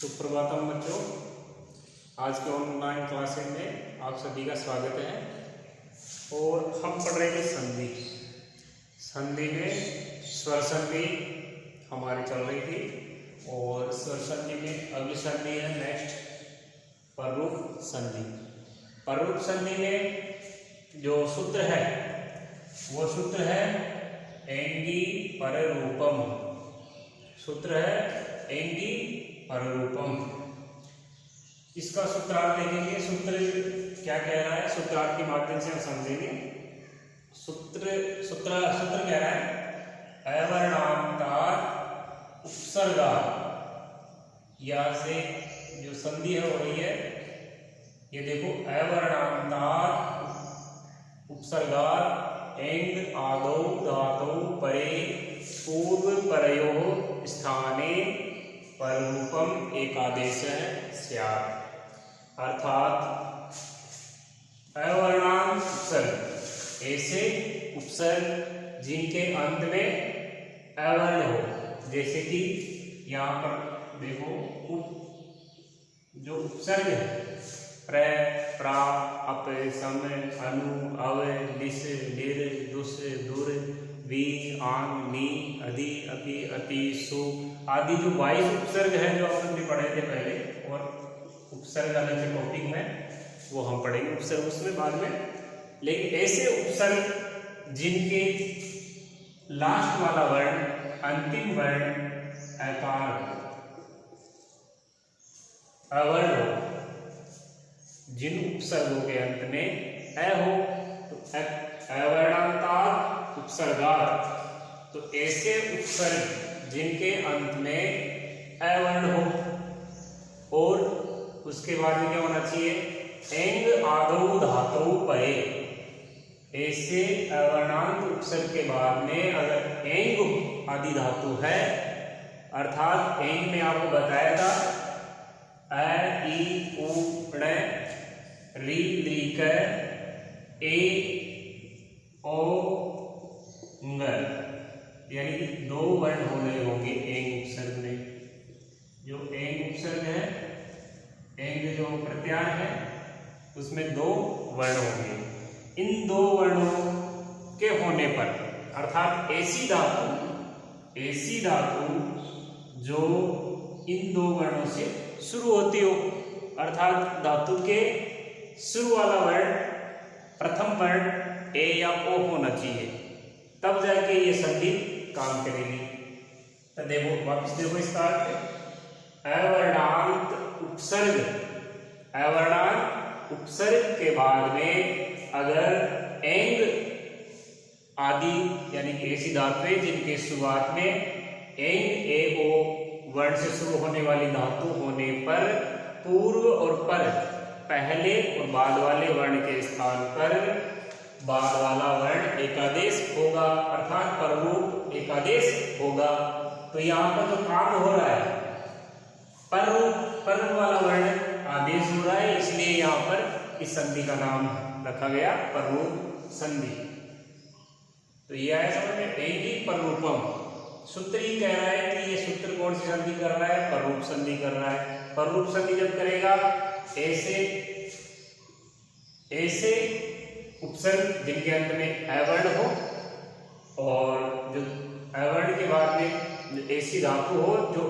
सुप्रभातम बच्चों, आज के ऑनलाइन क्लासेस में आप सभी का स्वागत है। और हम पढ़ रहे थे संधि। संधि में स्वर संधि हमारी चल रही थी और स्वर संधि में अगली संधि है नेक्स्ट पररूप संधि। पररूप संधि में जो सूत्र है वो सूत्र है एंगी पररूपम। सूत्र है एंगी पररूपम। इसका सूत्रार्थ देखेंगे। सूत्र क्या कह रहा है, सूत्रार्थ के माध्यम से हम समझेंगे। सूत्र कह रहा है अवर्णांतार उपसर्गार। यहाँ से जो संधि है हो रही है, ये देखो, अवर्णांतार उपसर्गार एंग आदौ धातौ परे पूर्व परयोः स्थाने पररूपम एकादेश स्यात्। अर्थात अवर्णांत उपसर्ग ऐसे उपसर्ग जिनके अंत में अवर्ण हो। जैसे कि यहाँ पर देखो, जो उपसर्ग है प्र, प्रा, अप, सम, अनु, अव, लिस, लिर, दुस, दुर, वी, आंग, नी, अधि, अपि, अति, सु आदि जो 22 उपसर्ग है जो आपने पढ़े थे पहले, और उपसर्ग अलग से टॉपिक में वो हम पढ़ेंगे उपसर्ग उसमें बाद में। लेकिन ऐसे उपसर्ग जिनके लास्ट वाला वर्ण अंतिम वर्ण अकार अवर्ण हो, जिन उपसर्गों के अंत में अ हो तो अवर्णांतार उपसर्गार। तो ऐसे उपसर्ग जिनके अंत में अवर्ण हो और उसके बाद में क्या होना चाहिए, एंग आदौ धातु परे। ऐसे अवर्णांत उपसर्ग के बाद में अगर एंग आदि धातु है, अर्थात एंग में आपको बताया था अ, ई, उ, ण, री, लीक, ए, ओ, ङ, यानी कि 2 वर्ण होने होंगे एंग उपसर्ग में। जो एंग उपसर्ग है, एंग जो प्रत्यार है, उसमें 2 वर्ण होंगे। इन 2 वर्णों के होने पर, अर्थात ऐसी धातु जो इन 2 वर्णों से शुरू होती हो, अर्थात धातु के शुरू वाला वर्ण प्रथम वर्ण ए या ओ होना चाहिए, तब जाके ये संधि काम करेगी। तो देखो, वापस देखो इसका अर्थ, अवर्णांत उपसर्ग के बाद में अगर एंग आदि यानी कि ऐसी धातुएं जिनके शुरुआत में एंग ए ओ वर्ण से शुरू होने वाली धातु होने पर पूर्व और पर, पहले और बाद वाले वर्ण के स्थान पर बाद वाला वर्ण एकादेश होगा, अर्थात पररूप एकादेश होगा। तो यहाँ पर जो काम हो रहा है, पर वाला वर्ण आदेश हो रहा है, इसलिए यहाँ पर इस संधि का नाम रखा गया पररूप संधि। तो ये आया समझ में, एंगी पररूपम। सूत्र ही कह रहा है कि ये सूत्र कौन सी संधि कर रहा है, पररूप संधि कर रहा है। पररूप संधि जब करेगा ऐसे उपसर्ग जिनके अंत में अवर्ण हो, और जो अवर्ण के बाद में ऐसी धातु हो जो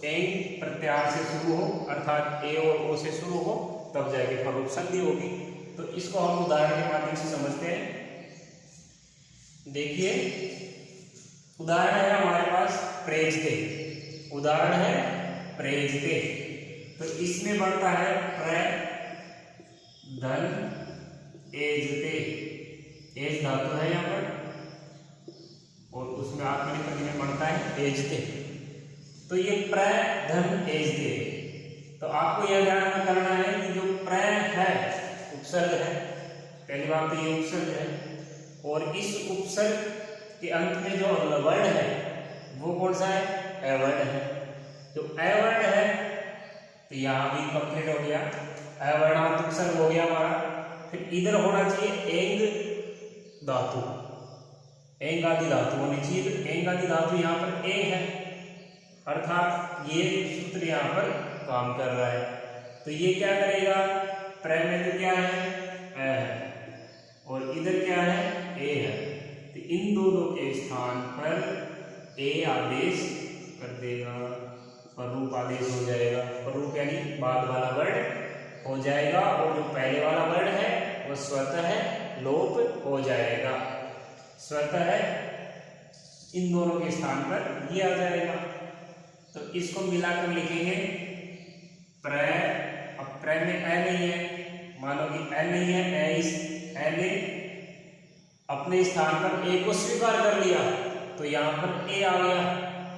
एंग प्रत्यार से शुरू हो, अर्थात ए और ओ से शुरू हो, तब जाके पररूप संधि होगी। तो इसको हम उदाहरण के माध्यम से समझते हैं। देखिए, उदाहरण है हमारे पास प्रेजते। उदाहरण है प्रेजते। तो इसमें बनता है प्र, धन, एजते। एज धातु है यहाँ पर, और उसमें आत्मनिपद में बनता है एजते। तो ये प्र, धन, एजते। तो आपको यह ध्यान करना है कि जो प्र है उपसर्ग है, पहली बात तो ये उपसर्ग है, और इस उपसर्ग के अंत में जो वर्ण है वो कौन सा है, अवर्ण है। जो अवर्ण है तो यहाँ भी कंप्लीट हो गया, अवर्णांत उपसर्ग हो गया हमारा। फिर इधर होना चाहिए एंग धातु, एंग आदि धातु होनी चाहिए। तो एंग आदि धातु यहाँ पर ए है, अर्थात ये सूत्र यहाँ पर काम कर रहा है। तो ये क्या करेगा, प्र में तो क्या है, अ है, और इधर क्या है, ए है। तो इन दोनों के स्थान पर ए आदेश कर देगा, पररूप आदेश हो जाएगा। पररूप यानी बाद वाला वर्ड हो जाएगा, और जो पहले वाला वर्ड है वो स्वतः लोप हो जाएगा। स्वतः इन दोनों के स्थान पर ये आ जाएगा। तो इसको मिलाकर लिखेंगे प्र। अब प्र में ए नहीं है, मानो कि ए नहीं है, ए ने अपने स्थान पर ए को स्वीकार कर लिया, तो यहाँ पर ए आ गया।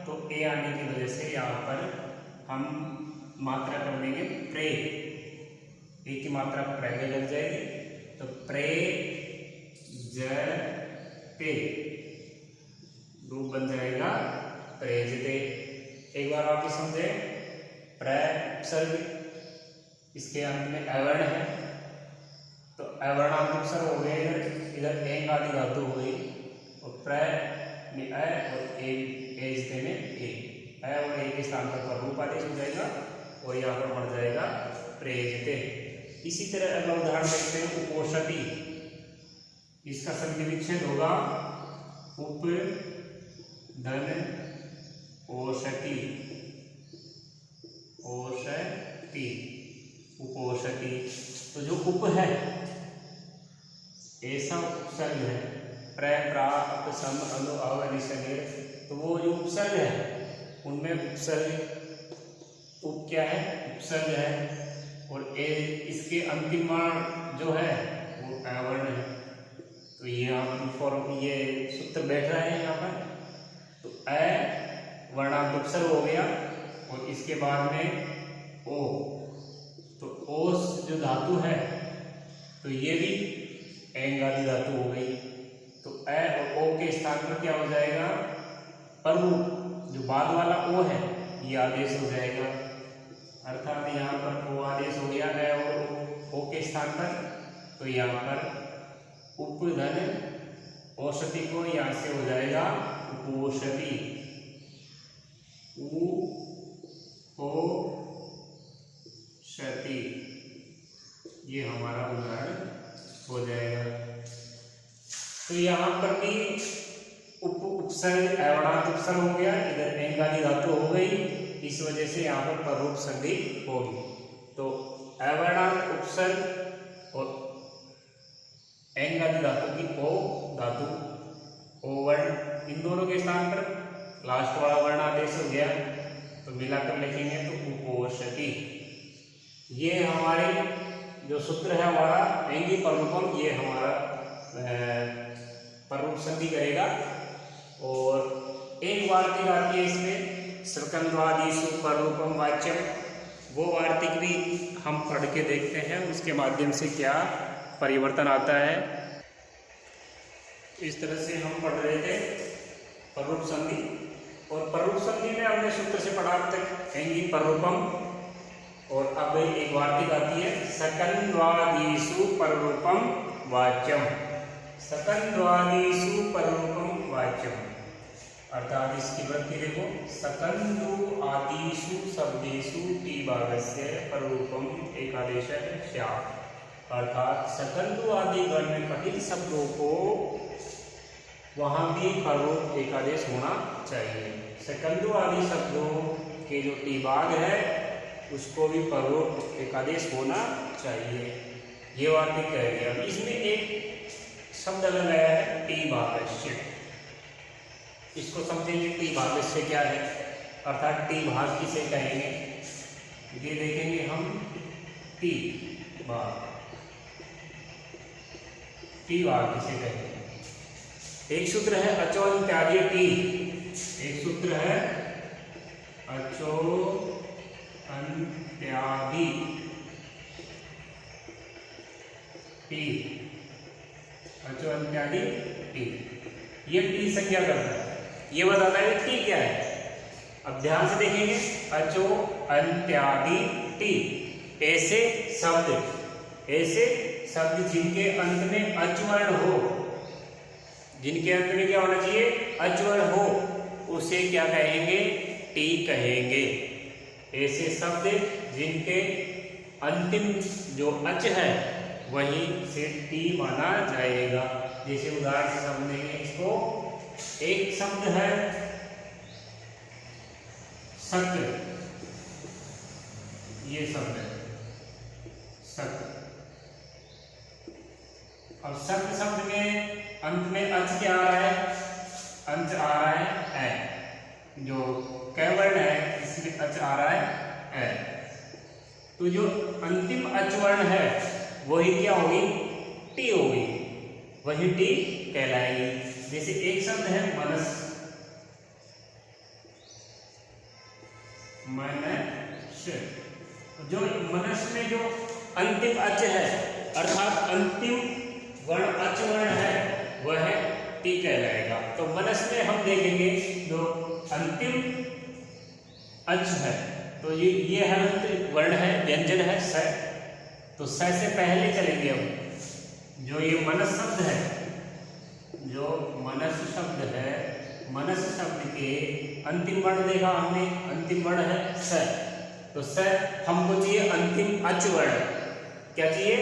तो ए आने की वजह से यहाँ पर हम मात्रा कर देंगे प्रे, ए की मात्रा प्रे में लग जाएगी। तो प्रे ज पे रूप बन जाएगा प्रेजते। एक बार आप समझे, प्र उपसर्ग, इसके अंत में अवर्ण है, तो अवर्णांत उपसर्ग हो गए, इधर एंग आदि धातु हो गई, और प्र में अ और एजते में ए, अ और ए के स्थान पर पररूप आदेश हो जाएगा, और यहाँ पर बढ़ जाएगा प्रेजते। इसी तरह अगला उदाहरण देखते हैं, उपोषति। इसका संधि विच्छेद होगा उप धन ओषति, ओषति, उपोषति। तो जो उप है ऐसा उपसर्ग है, प्र प्रा अप सम अनु अव अनिसर्ग, तो वो जो उपसर्ग है उनमें उपसर्ग उप क्या है, उपसर्ग है, और ए इसके अंतिम वर्ण जो है वो अवर्ण है। तो यहाँ फॉर्म ये सूत्र बैठ रहा है यहाँ पर। तो अ वर्णांत उपसर्ग हो गया, और इसके बाद में ओ, तो ओस जो धातु है तो ये भी एंग आदि धातु हो गई। तो अ और ओ के स्थान पर क्या हो जाएगा, पररूप, जो बाद वाला ओ है ये आदेश हो जाएगा। अर्थात यहाँ पर ओ आदेश हो गया है, और ओ के स्थान पर, तो यहाँ पर उपधन औषधि को यहाँ से हो जाएगा उपोषति, उपोषति। ये हमारा उदाहरण हो जाएगा। तो यहाँ पर भी उपसर्ग अवर्णांत उपसर्ग हो गया, इधर एंग आदि धातु हो गई, इस वजह से यहाँ पर पररूप संधि होगी। तो अवर्णांत उपसर्ग और एंग आदि धातु की ओ धातु, ओ वर्ण, इन दोनों के स्थान पर लास्ट वाला वर्ण आदेश हो गया। तो मिलाकर लिखेंगे तो उपोषति। ये हमारे जो सूत्र है हमारा एंगी पररूपम, ये हमारा पररूप संधि करेगा। और एक वार्तिक आती है इसमें, स्कंद्वादिषु पररूपम वाच्यम, वो वार्तिक भी हम पढ़ के देखते हैं, उसके माध्यम से क्या परिवर्तन आता है। इस तरह से हम पढ़ रहे थे पररूप संधि, और पररूप संधि में हमने सूत्र से पढ़ा अब तक एंगी पररूपम, और अब एक वार्तिक आती है सकंद्वादिषु पररूपम वाच्यम, सकंद्वादिषु पररूपम वाच्यम। अर्थात इसकी वृत्ति देखो, सकंदु आदिषु शब्देषु टी भागस्य पररूपम एकादेशः स्यात्। अर्थात सकंदु आदि गण में कठिन शब्दों को वहाँ भी पररूप एकादेश होना चाहिए। सकंदु आदि शब्दों के जो टी भाग है उसको भी पररूप एकादेश होना चाहिए, ये वार्तिक कह गया। अब इसमें एक शब्द अलग आया है, टी भागस्य। इसको समझेंगे, टी भागस्य क्या है, अर्थात टी भाग किसे कहेंगे, ये देखेंगे हम। टी भाग, टी भाग किसे कहेंगे। एक सूत्र है अचो इत्यादि टी, एक सूत्र है अचो अंत्यादि टी, अचो अंत्यादि टी। ये टी संज्ञा करता है, ये बताता है टी क्या है। अब ध्यान से देखेंगे, अचो अंत्यादि टी, ऐसे शब्द जिनके अंत में अचवर्ण हो, जिनके अंत में क्या होना चाहिए, अचवर्ण हो, उसे क्या कहेंगे, टी कहेंगे। ऐसे शब्द जिनके अंतिम जो अच है वहीं से टी माना जाएगा। जैसे उदाहरण से समझेंगे इसको, एक शब्द है सक, ये शब्द है सक। अब सक शब्द में अंत में अच क्या आ रहा है, अंत आ रहा है ए, जो कै वर्ण है इसमें अच आ रहा है ए। तो जो अंतिम अच वर्ण है वही क्या होगी, टी होगी, वही टी कहलाएगी। जैसे एक शब्द है मनस, मनुष्य, जो मनुष्य में जो अंतिम अच है अर्थात अंतिम वर्ण अच वर्ण है वह टी कहलाएगा। तो मनुष्य में हम देखेंगे जो अंतिम अच है तो ये हलंत वर्ण है, व्यंजन है स। तो स से पहले चलेंगे हम। जो ये मनस शब्द है, जो मनस शब्द है, मनस शब्द के अंतिम वर्ण देखा हमने, अंतिम वर्ण है स। तो स हमको चाहिए अंतिम अच वर्ण, क्या चाहिए,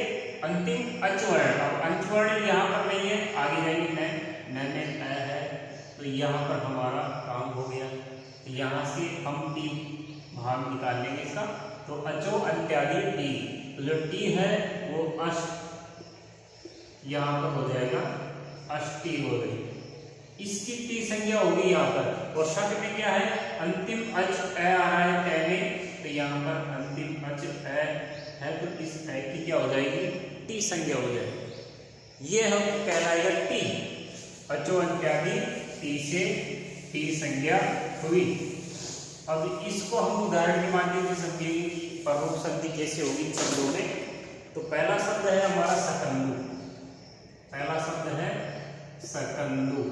अंतिम अच वर्ण। अब अंत वर्ण यहाँ पर नहीं है, आगे जाएंगे न में है, तो यहाँ पर हमारा काम हो गया। यहाँ से हम टी भाग निकाल लेंगे इसका। तो अचो अंत्यादि टी, तो जो टी है वो अष्ट यहाँ पर हो जाएगा, अष्टी हो गई, इसकी टी संज्ञा होगी यहाँ पर। और शक में क्या है, अंतिम अच ए आ रहा है कै में, तो यहाँ पर अंतिम अच ए है, तो इस ए की क्या हो जाएगी, टी संज्ञा हो जाएगी। ये हम कहलाएगा टी, अचो अंत्यादि टी से टी संज्ञा हुई। अब इसको हम उदाहरण के माध्यम से समझेंगे कि प्रमुख संधि कैसे होगी इन शब्दों में। तो पहला शब्द है हमारा सकंदु, पहला शब्द है सकंदु,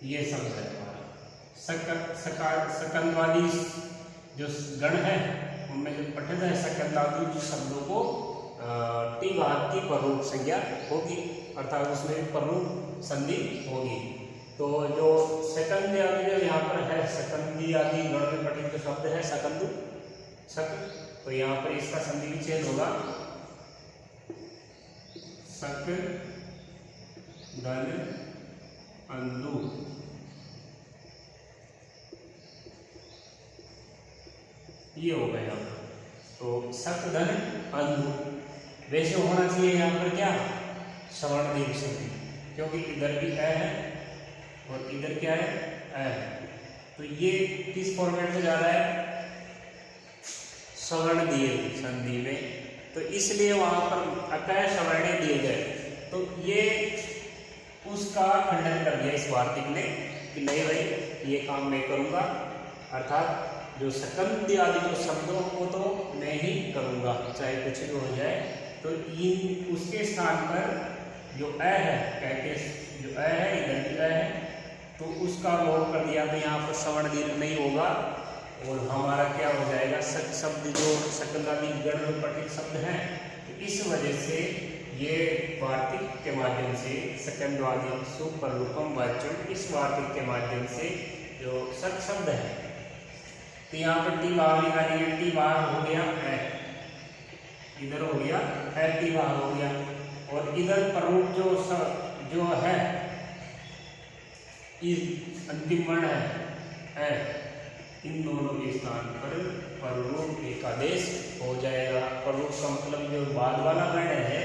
ये शब्द है हमारा। सकंदवादी जो गण है उनमें जो पठित है सकंदवादी शब्दों को टी भाग की प्रमुख संज्ञा होगी, अर्थात उसमें प्रमुख संधि होगी। तो जो सकंद आदि जो यहाँ पर है, सकंदी आदि गण में पठित जो शब्द है सकंदु सक, तो यहाँ पर इसका संधि विच्छेद होगा सक दन अंदु। ये हो गया यहाँ पर, तो सक धन अंदु। वैसे होना चाहिए यहाँ पर क्या, सवर्ण दीर्घ संधि, क्योंकि इधर भी ए है और इधर क्या है ए है। तो ये किस फॉर्मेट में जा रहा है, सवर्ण दीर्घ संधि में, तो इसलिए वहां पर अकय सवर्ण दिए गए। तो ये उसका खंडन कर दिया इस वार्तिक ने कि नहीं भाई ये काम मैं करूंगा, अर्थात जो सकंद आदि जो शब्दों को तो मैं ही करूंगा चाहे कुछ भी हो जाए। तो इन उसके स्थान पर जो ए है, कहते जो ए है इधर भी ए है, तो उसका लोप कर दिया, तो यहाँ पर सवर्ण दीर्घ नहीं होगा और हमारा क्या हो जाएगा, सक शब्द जो सकंदादि गण में पठित शब्द हैं। तो इस वजह से ये वार्तिक के माध्यम से सकंदवादी सुप्ररूपम वाच्यम, इस वार्तिक के माध्यम से जो सक शब्द है, तो यहाँ पर टी भाग निकालेंगे, टी भाग हो गया है, इधर हो गया है टी भाग हो गया, और इधर प्रमुख जो है इस अंतिम वर्ण है इन दोनों के स्थान पर प्ररूप एकादेश हो जाएगा। प्ररूप का मतलब जो बाद वाला वर्ण है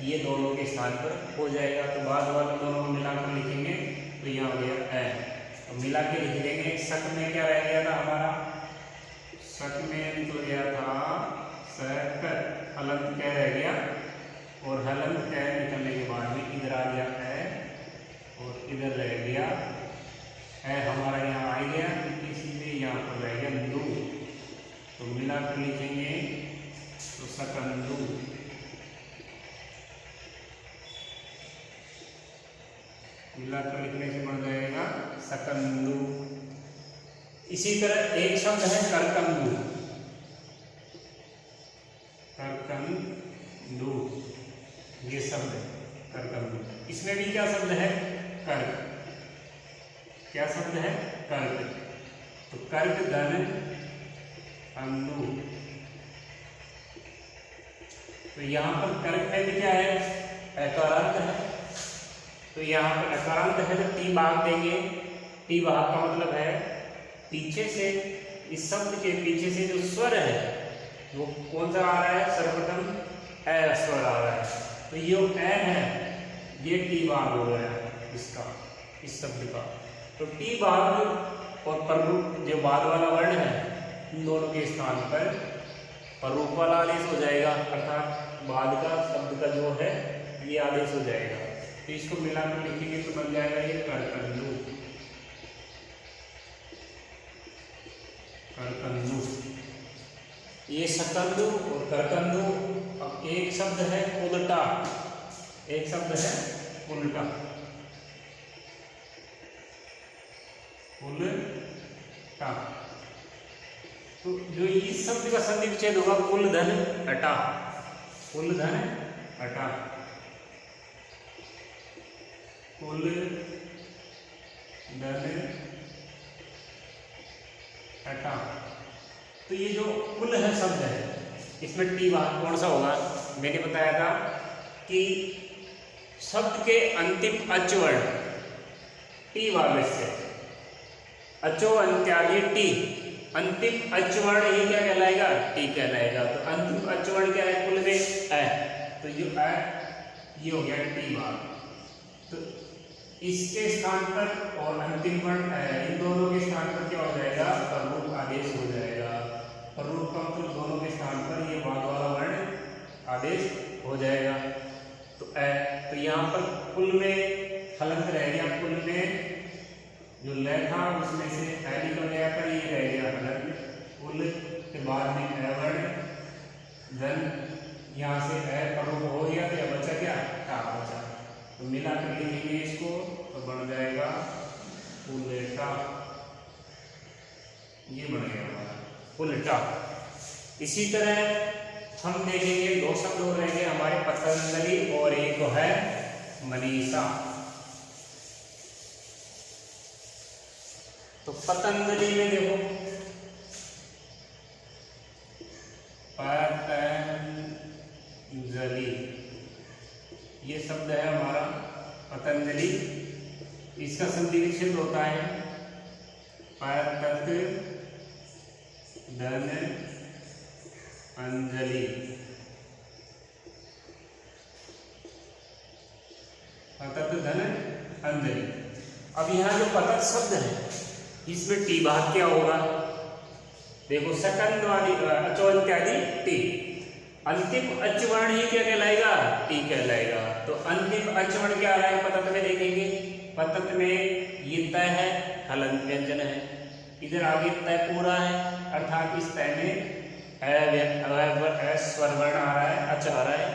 ये दोनों के स्थान पर हो जाएगा। तो बाद वाला दोनों मिलाकर लिखेंगे तो यहाँ हो गया ए, तो मिला के लिख देंगे। सक में क्या रह गया था हमारा, सक में तो गया था सक, हलंत क्या रह गया, और हलंत क्या निकलने के बाद में इधर आ गया है और इधर रह गया है, हमारा यहाँ आ गया, इसलिए यहाँ पर रह गया दू। तो मिलाकर लिखेंगे तो सकंदू, मिलाकर लिखने से बन जाएगा सकंदू। इसी तरह एक शब्द है करकंदू, करकंदू ये शब्द है करकंदू। इसमें भी क्या शब्द है, कर्क, क्या शब्द है, कर्क। तो कर्क धन अंधु। तो यहाँ पर कर्क में भी क्या है, अकारांत है, तो यहाँ पर अकारांत है तो टी भाग देंगे। टी भाग का मतलब है पीछे से, इस शब्द के पीछे से जो स्वर है वो कौन सा आ रहा है, सर्वप्रथम ए स्वर आ रहा है, तो ये ए है, ये टी भाग हो गया इसका, इस शब्द का। तो टी भाग और पररूप जो बाद वाला वर्ण है, इन दोनों के स्थान पर पररूप वाला आदेश हो जाएगा, अर्थात बाद का शब्द का जो है ये आदेश हो जाएगा। तो इसको मिलाकर लिखेंगे तो बन जाएगा ये करकंदू। करकंदू, ये सकंदू और करकंदू। अब एक शब्द है उल्टा, एक शब्द है उल्टा, उल्टा। तो जो इस शब्द का संधि विच्छेद होगा कुल धन अटा, कुल धन अटा, कुल धन अटा। तो ये जो कुल है शब्द है, इसमें टी भाग कौन सा होगा, मैंने बताया था कि शब्द के अंतिम अच वर्ण टी वाले से, अचो अंत्यादि टी, अंतिम अच वर्ण ये क्या कहलाएगा, टी कहलाएगा। तो अंतिम अच वर्ण क्या है कुल में, ए, तो जो ए ये हो गया टी भाग। तो इसके स्थान पर और अंतिम वर्ण इन दोनों के स्थान पर क्या हो जाएगा, पररूप आदेश हो जाएगा। पररूप का मतलब दोनों के स्थान पर ये बाद वाला वर्ण आदेश हो जाएगा। तो तो यहाँ पर कुल में हलंत रह गया, कुल में जो लय था उसमें से ए निकल गया था, ये रह गया हलंत। कुल के बाद में ए वर्ण, धन यहाँ से ए पररूप हो गया, तो यह बचा क्या, टा बचा। तो मिला कर लिखेंगे इसको तो बन जाएगा उल्टा, ये बन गया हमारा उल्टा। इसी तरह हम देखेंगे दो शब्द हो रहेंगे हमारे, पतंजलि और एक है मनीषा। तो पतंजलि में देखो, पतंजलि ये शब्द है हमारा पतंजलि, इसका संधि विच्छेद होता है पतत धन अंजलि, पतत धन अंजलि। अब यहाँ जो पतत शब्द है इसमें टी भाग क्या होगा, देखो सकंद वाली अचो इत्यादि टी, अंतिम अच वर्ण ही क्या कहलाएगा, टी कहलाएगा। तो अंतिम अच वर्ण क्या आ रहा है पतत में, देखेंगे पतत में ये तय है, हलंत व्यंजन है, इधर आगे तय पूरा है, अर्थात इस तय में स्वर वर्ण आ रहा है, अच आ रहा है।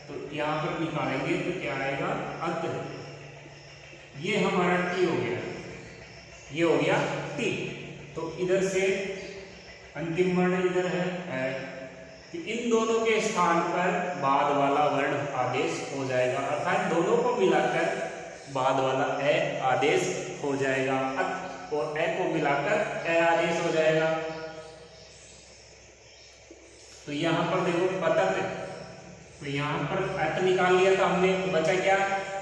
तो यहाँ पर निकालेंगे तो क्या आएगा, अंत। ये हमारा टी हो गया, ये हो गया टी। तो इधर से अंतिम वर्ण इधर है, कि इन दोनों के स्थान पर बाद वाला वर्ण आदेश हो जाएगा, अर्थात दोनों को मिलाकर बाद वाला ए आदेश हो जाएगा, अत और ए को मिलाकर ए आदेश हो जाएगा। तो यहाँ पर देखो पतत, तो यहाँ पर अत निकाल लिया था हमने, तो बचा क्या,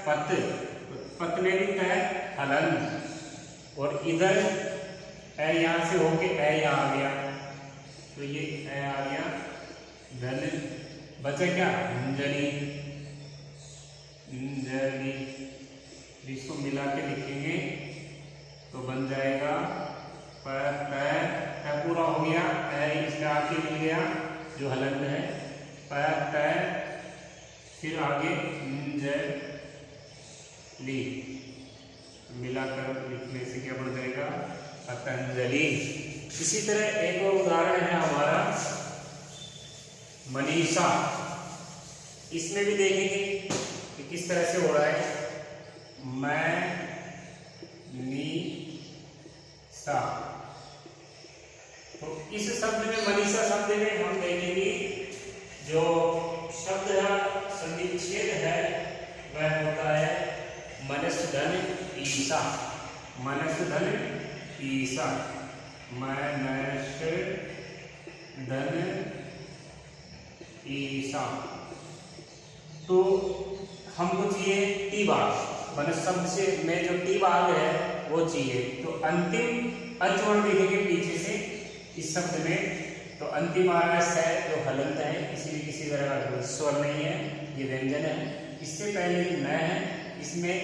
पत। पत में भी है हलन, और इधर ए यहाँ से होके ए यहाँ आ गया, तो ये ए आ गया धन, बचा क्या, अंजलि, अंजलि। इसको मिला के लिखेंगे तो बन जाएगा पर पूरा हो गया, इसका आगे मिल गया जो हलंत है, पर फिर आगे अंजलि, मिलाकर लिखने से क्या बन जाएगा, पतंजलि। इसी तरह एक और उदाहरण है हमारा मनीषा, इसमें भी देखेंगे कि किस तरह से हो रहा है, मैं नी सा। तो इस शब्द में, मनीषा शब्द में हम देखेंगे जो शब्द है संधि विच्छेद है वह होता है मनस धन ईसा, मनस धन ईसा। मनस धन ईसा। तो हमको चाहिए टी भाग, मनस शब्द से में जो टी भाग है वो चाहिए। तो अंतिम अचवर्ण लिखेंगे पीछे से इस शब्द में। तो अंतिम आ रहा है स, जो हलंत है, इसीलिए किसी तरह का स्वर नहीं है, ये व्यंजन है। इससे पहले न है, इसमें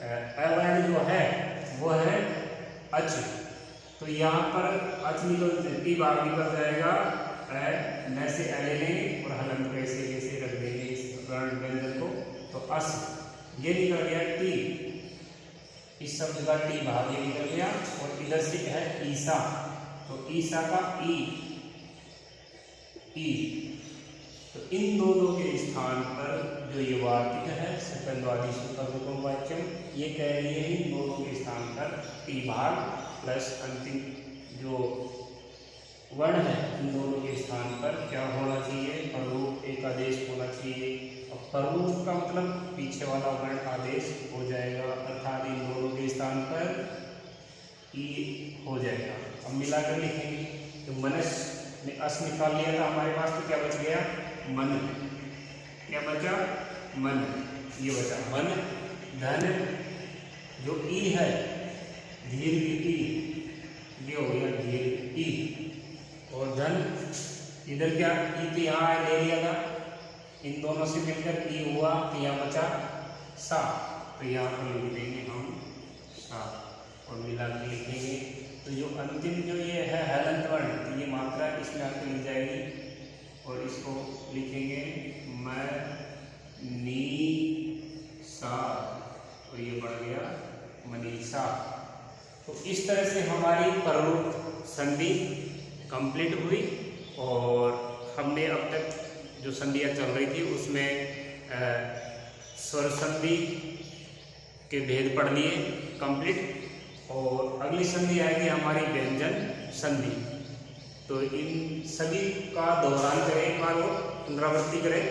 अवर्ण जो है वो है अच। तो यहाँ पर अच निकल, टी भाग निकल जाएगा, न से अ ले लेंगे और हलंत को ऐसे रख देंगे इस वर्ण व्यंजन को। तो अस ये निकल गया टी, इस शब्द का टी भाग ये निकल गया। और इधर से है ईसा, तो ईसा का ई। तो इन दोनों के स्थान पर जो ये वाक्य है सकंदवादी सुपररूपम वाच्यम, ये कह रही है इन दोनों के स्थान पर टी भाग प्लस अंतिम जो वर्ण है इन दोनों के स्थान पर क्या होना चाहिए, पररूप एक आदेश होना चाहिए। और पररूप का मतलब पीछे वाला वर्ण आदेश हो जाएगा, अर्थात इन दोनों के स्थान पर ई हो जाएगा। अब मिलाकर लिखेंगे। तो मनस ने अस निकाल लिया था हमारे पास, तो क्या बच गया, मन। क्या बचा, मन, ये बचा मन। धन जो ई है दीर्घ ई, ये हो गया दीर्घ ई। और धन इधर क्या ई तो यहाँ ले लिया था, इन दोनों से मिलकर ई हुआ, तो यहाँ बचा सा, तो यहाँ पर लिख देंगे हम सा और मिला के लिखेंगे। तो जो अंतिम जो ये है हलंत वर्ण, तो ये मात्रा इसमें आकर मिल जाएगी और इसको लिखेंगे म नी सा, और ये बढ़ गया मनीषा। तो इस तरह से हमारी पररूप संधि कंप्लीट हुई। और हमने अब तक जो संधियाँ चल रही थी उसमें स्वर संधि के भेद पढ़ लिए कंप्लीट। और अगली संधि आएगी हमारी व्यंजन संधि। तो इन सभी का दोहरान करें, एक बार और पुनरावृत्ति करें।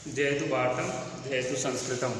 जयतु भारतम जयतु संस्कृतम।